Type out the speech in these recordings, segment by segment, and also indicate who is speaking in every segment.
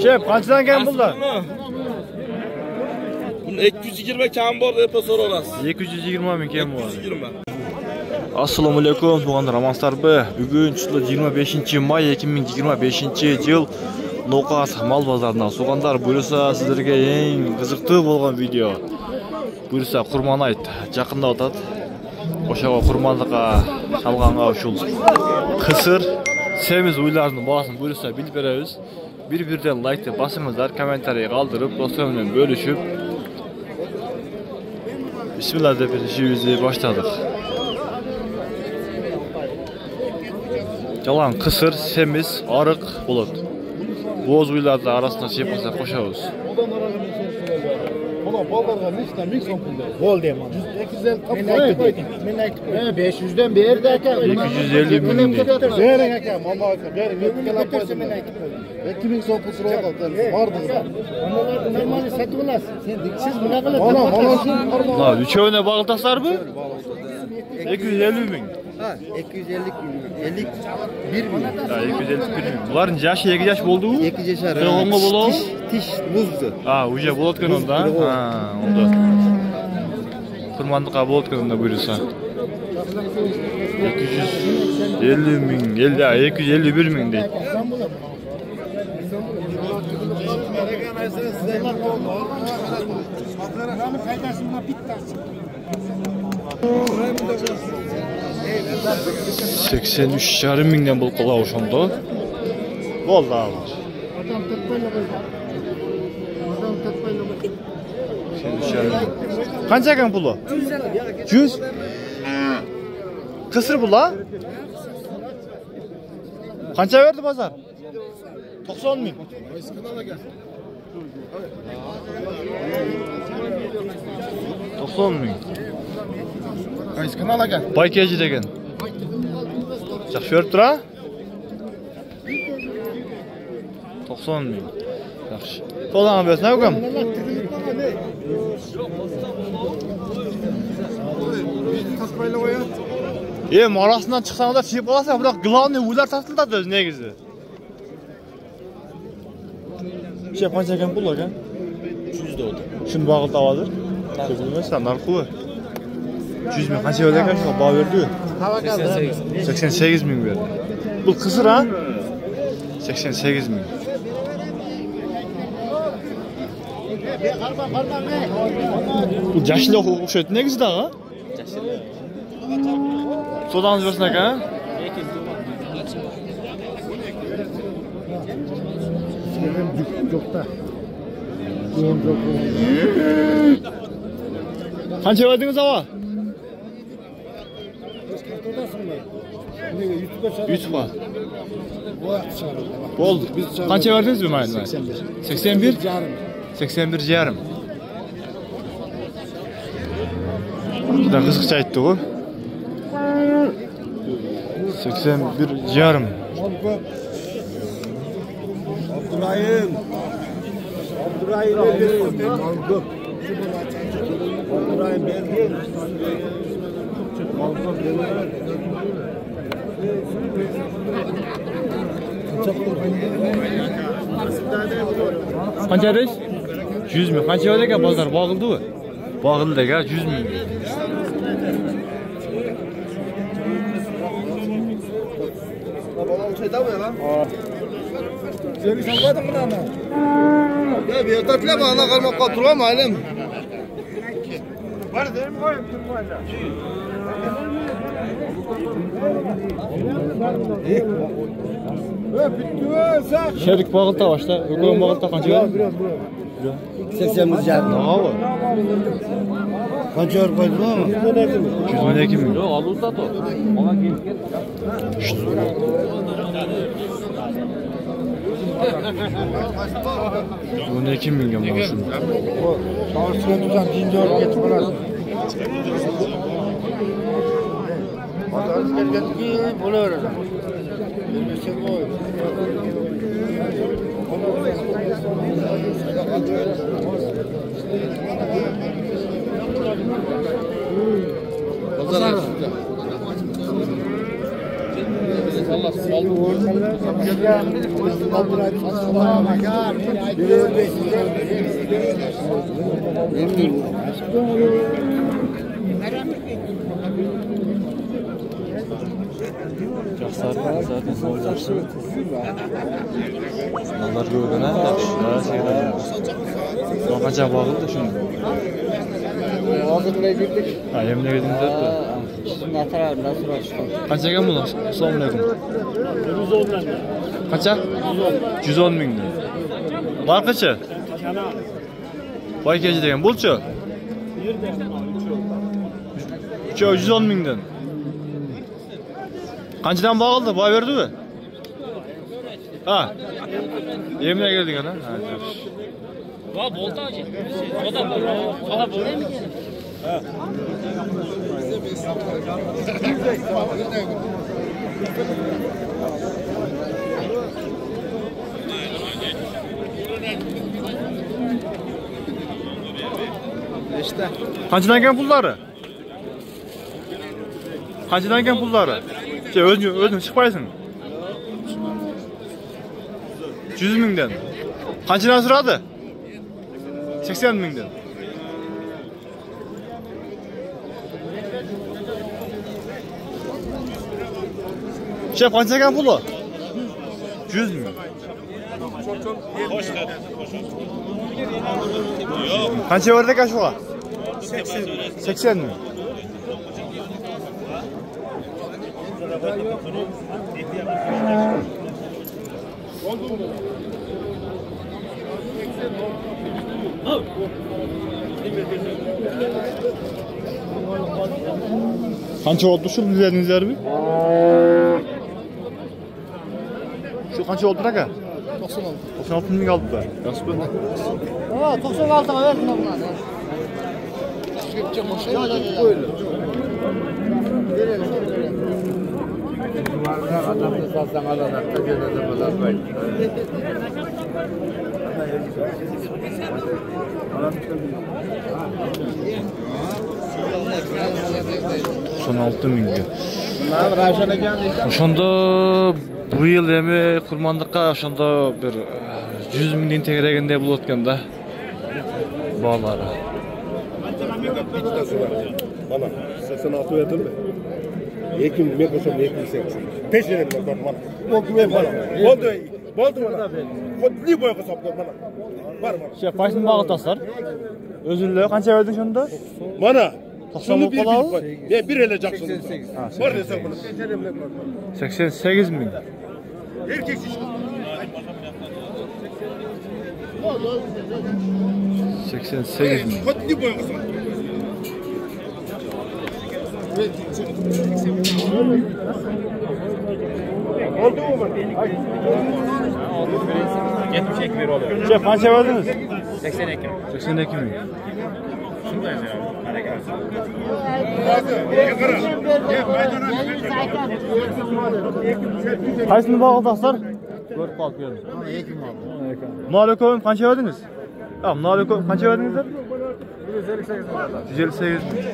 Speaker 1: Şef kaçtan gelin bunlar?
Speaker 2: Bunun 220 kam bor deb so'raysiz.
Speaker 1: 220 ming kam bor.
Speaker 2: 220.
Speaker 1: Assalomu alaykum, tuğanlar Amanstarbi. Bugun 25 may 2025 yıl Noqas mal bozoridan so'g'anlar buyursa sizlarga eng qiziqli bo'lgan video. Buyursa qurmon ayt, yaqinda o'tadi. O'shaga qurmonliqqa salg'anga ушул qisir semiz uylarning bahosin buyursa bilib beramiz. Bir-birden like deb basingizlar, kommentariy qoldirib, do'stlar bilan bölüşüp Bismillah deb işimizni başladık. Yalan kısır, semiz, arık bulut. Boz uylarda arasında şey yapmasa koşarız.
Speaker 3: Ona ballarga nechta ming so'm pul berdi?
Speaker 4: Bo'ldi mana.
Speaker 3: 250
Speaker 4: Men aytib qo'ydim. 500 dan berdi aka.
Speaker 1: 250 ming.
Speaker 3: bering aka, mama aka, bering.
Speaker 4: Men aytib qo'ydim.
Speaker 3: 2000 so'm pul so'rayapti. Bordingizmi?
Speaker 4: Onalarni normal sotib olasiz. Sen siz bunaqa
Speaker 3: Mana shu qurmon.
Speaker 1: La, üçövüne bağıltaslar mı? 250 ming.
Speaker 4: Ha, 250 51 ming.
Speaker 1: Ha, 251 ming. Buların yaşı 2 yaş oldu mu?
Speaker 4: 2 yaşar.
Speaker 1: Sen onunla bolo?
Speaker 4: Tiş buzdu.
Speaker 1: Ha, uca bolotken onda. Ha, onda. Kurmanlıqa bolotken onda buyursa. 250 ming, 251 ming deydi. $83,5 mingden bulup kala oşonda. Boldu abi. Kança ekan pulu? 100. Kısır pula? Kança verdi pazar? 90 ming. 90 ming.
Speaker 3: Qaysi kanal aka?
Speaker 1: Baykeji degen. Yaxshi berib tura? 90 ming. Yaxshi. Qo'ldan bersin, ukam. Arasından çıksan da çiğip olasın, bırak glavni uylar tartıldı öz negizi. Şey qancha ekan pul ekan?
Speaker 2: 300 da oldu.
Speaker 1: Şunu bağıldı avadır. Bilmezsen narxı. 100 ming qancha berdi ekan? Shu baho berdi. 88 ming berdi. Bu qisir ha? 88 ming. Bu jashli o'xshaydi negizi dağı? Jashli. Sodanız versin aka?
Speaker 3: Yo'qda.
Speaker 1: Qancha verdingiz ava? YouTube'a. Bo'ldi. Qancha verdingiz bu mayli? 81. 81,5. Juda qiziqcha aytdi u. 81,5.
Speaker 3: Abdurrahim.
Speaker 1: Qancha deysiz? 100 ming. Qancha yo'q ekan bozor bo'g'ildi-ku? Bo'g'ildi aka 100 ming.
Speaker 3: Seni sanmadın mı lan? Ya bir tatlı bana kalmak katıram ailem. Var değil mi koyup durmayla?
Speaker 1: Şerik bağılta başta. Ökülen bağılta qancha verdi?
Speaker 4: 80 jarım.
Speaker 1: Nağa var?
Speaker 4: Qancha berib qo'ydingmi?
Speaker 1: 212 ming.
Speaker 2: Yo'q, olib sato. Ona kelib ket.
Speaker 1: 12 mingga mana shuni.
Speaker 4: To'g'risiga dinjor ketib qoladi. Bozor kelganki bo'laveradi. Bilmasa qo'y.
Speaker 2: Allah
Speaker 1: Жақсар zaten oynarsın. Onlar gördün ha? Daha şeyler. Sonra kaça bağlı şimdi.
Speaker 4: Hozir bilan ketdik.
Speaker 1: Ha, yemine girdiniz de.
Speaker 4: Sizning atrofda so'rashdi.
Speaker 1: Kaça ekan bular? Assalomu alaykum.
Speaker 2: 110 dan.
Speaker 1: Kaça? 110 mingdan. Narxıçı? Vay keçi degan bo'lchi? 110 mingdan. Qanchadan bağıldı? Boy berdimi? Ha. Yemine girding ana? Ha, yaxshi.
Speaker 2: Va bo'ldi hoji. Soda bo'ldimi? Ha.
Speaker 3: İşte.
Speaker 1: Qanchadan ekan pullari? Qanchadan ekan pullari? O'zing chiqmaysan. 100 mingdan. Qanchadan so'radi? 80 mingdan. Şef qancha ekan puli? 100 ming. Qancha berdi ekan shuga? 80 ming. Qancha oldu şu bizlerinizler mi? Şu qancha oldu aka? 96 ming oldu da. Yaxshi bu.
Speaker 4: Ha, 96 ga berdim bunlarni. Adamni salsang oladan, qanchadan bo'ladi.
Speaker 1: Son 6 mingga. Oşonda bu yıl emi kurmanlıkka oşonda bir 100 mingden tegeregende bulatganda bağları.
Speaker 3: Bana 86 verdim mi? Ekim mi koşam ekim sen. Peşine mi bana? Oldu ben bana. Oldu. Oldu bana. Kodli boya koşam bana. Var mı?
Speaker 1: Şey başını bağlataslar. Özürlüğü kança verdin şunda?
Speaker 3: Bana.
Speaker 1: Şunu bir
Speaker 3: ya bir eleyeceksin. Var ne sen bana?
Speaker 1: 88 ming.
Speaker 3: Erkek iş.
Speaker 1: 88 ming.
Speaker 3: Kodli boya koşam. Oldu mu?
Speaker 2: 72 bir oluyor.
Speaker 1: Şey kança verdiniz?
Speaker 2: 82.
Speaker 1: 82 ming.
Speaker 2: Şundayız ya. Hareket.
Speaker 1: Kaysını bağlataslar? Görüp kalıp gelin. Nalekom kança verdiniz? Tamam, Nalekom kança verdiniz? 158 ming.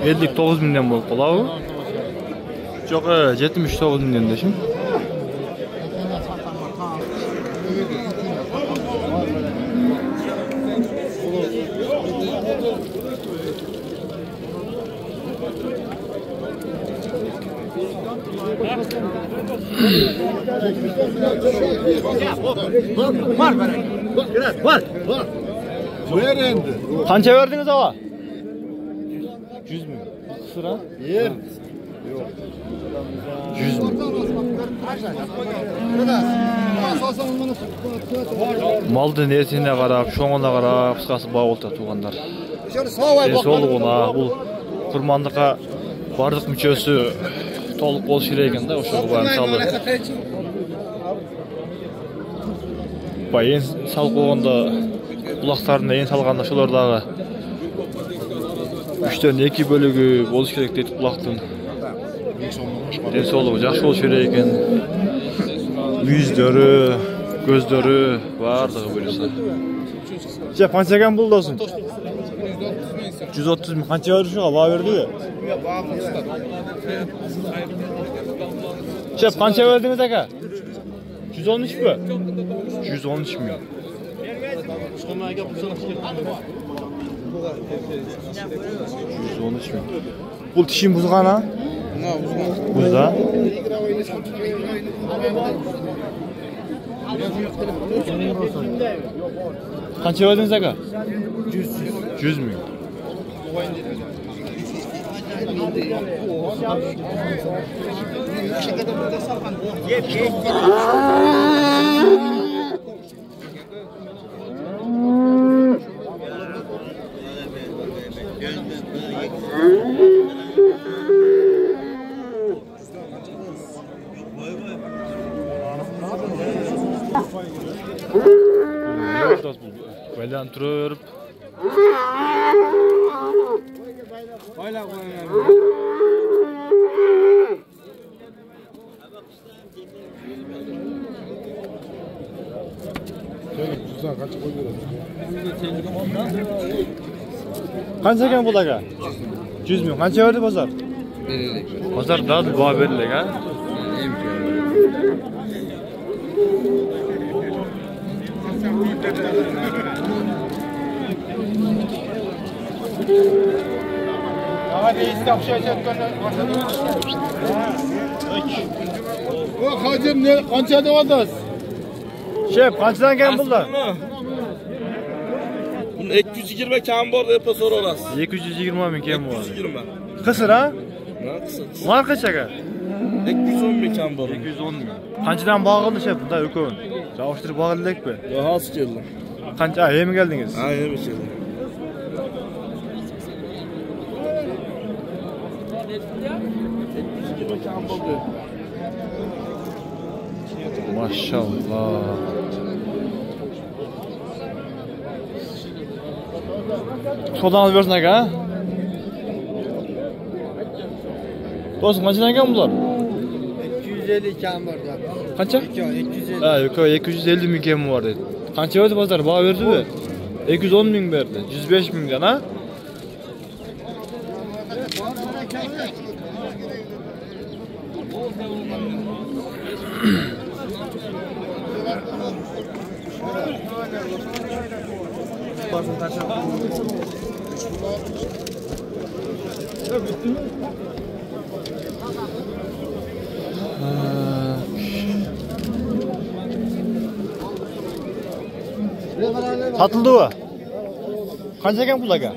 Speaker 1: Ellik 9 mingden bolup qolabu. Çok 79 mingden de şimdi. Var.
Speaker 3: Ver endi.
Speaker 1: Kança verdiniz ağa? 100 ming. Sıra?
Speaker 3: Yer.
Speaker 1: 100 ming. Maldı netine qarab, şoňuna qarab, kıskası bağılta tuğanlar. Soluğuna, bu kurmanlıqa bardıq müçösü toluq bol şireyken de oşu bu misalı. Bayen sal qoğanda bulaqtarına en salğanda şolardağı 3'ten 2 bölügü boluş kerek deyip bulaqtın. Densoğluğu жақсы болуп керек екен. Yüzleri, gözleri bardығы buyursa. Şey, qanchagan бұл do'stum? 130 ming qancha berdi shuga? Baho berdi-ku. Şey, qancha verdingiz aka? 113 mi? 113 ming. 113 ming. Bu tishim buzgan ha? Buzda. Qancha verdingiz aka? 100 ming. Baylan turib. Qancha ekan bu aka? 100 ming. Qancha berdi bozor? Bozor dadil baho berilgan ha?
Speaker 3: Hacım ne qancha deyapsiz?
Speaker 1: Şef, qanchadan kelgan bunlar?
Speaker 5: Buni 220 kam bor deb so'ra olasiz.
Speaker 1: 220 ming kam bor.
Speaker 5: 220.
Speaker 1: Qisir ha?
Speaker 5: Na qisir.
Speaker 1: Narxi aka?
Speaker 5: 210 ming kam bor.
Speaker 1: 210 ming. Qanchadan bog'ildi shef bunda ukovin? Javishtirib bog'ildikmi?
Speaker 5: Yo, hozir keldim.
Speaker 1: Qancha yemi keldingiz?
Speaker 5: Ha, yemi keldim.
Speaker 1: Maşallah. Sodan alıp versin aka ha? Dostum qanchadan ekan bular?
Speaker 4: 250 kam bor da.
Speaker 1: Qancha?
Speaker 4: 250.
Speaker 1: Ha, yo'q, 250 ming kemi bor dedi. Qancha berdi bozor? Baho berdi-mi? 210 ming berdi. 105 mingdan ha? Satıldı o. Qancha ekan pul aka?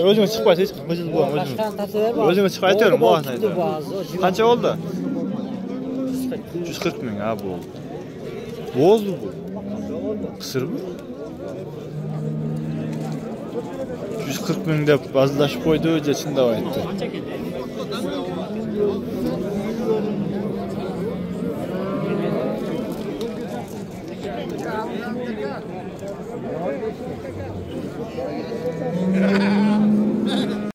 Speaker 1: O'zing chiqmaysiz, hech qilib bu. O'zing chiqib aytaver, bu aytadi. Qancha oldi? 140 ming ha bu. Bo'z bu. Qisir bu. 140 ming deb bazlashib qo'ydi, o'zi chinda aytdi.